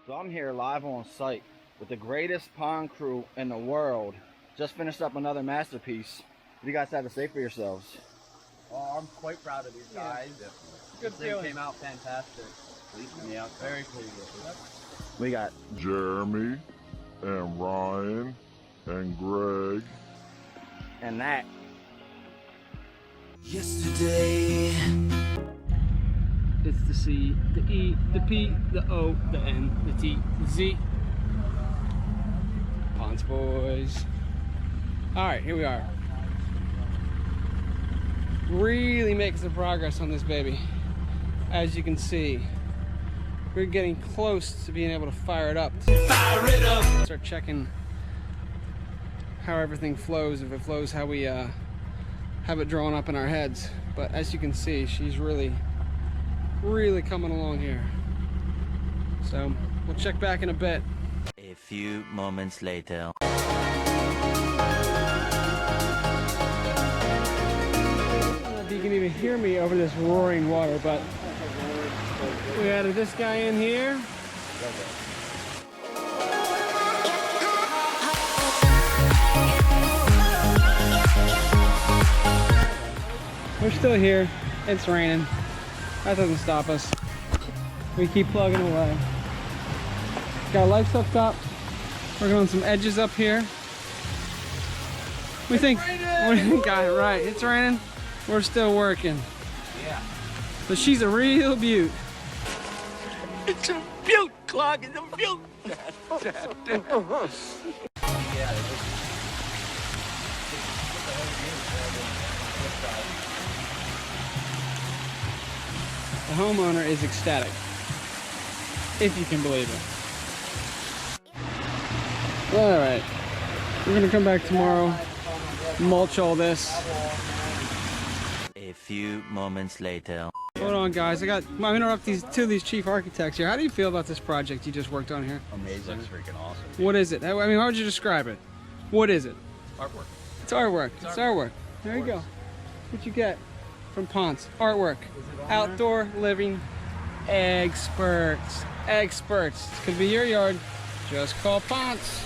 So I'm here live on site with the greatest pond crew in the world. Just finished up another masterpiece. What do you guys have to say for yourselves? Oh, I'm quite proud of these guys. Yeah, good feeling. Came out fantastic. Yeah, very pleased with it. We got Jeremy and Ryan and Greg. and that. Yesterday. It's the C, the E, the P, the O, the N, the T, the Z. Ponds boys. Alright, here we are. Really making some progress on this baby. As you can see, we're getting close to being able to fire it up. Fire it up! Start checking how everything flows, if it flows how we have it drawn up in our heads. But as you can see, she's really coming along here. So we'll check back in a bit. A few moments later. I don't know if you can even hear me over this roaring water, but we added this guy in here. We're still here. It's raining. That doesn't stop us. We keep plugging away. Got lights hooked up. Working on some edges up here. We think got it right. It's raining. We're still working. Yeah. But she's a real beaut. It's a beaut, Clog. It's a beaut. The homeowner is ecstatic, if you can believe it. All right, we're gonna come back tomorrow, mulch all this. A few moments later. Hold on, guys. I'm gonna interrupt two of these chief architects here. How do you feel about this project you just worked on here? Amazing. Looks freaking awesome. What is it? I mean, how would you describe it? What is it? Artwork. It's artwork. It's artwork. There you go. What you get from Ponds? Artwork. Outdoor living experts. Experts. Could be your yard. Just call Ponds.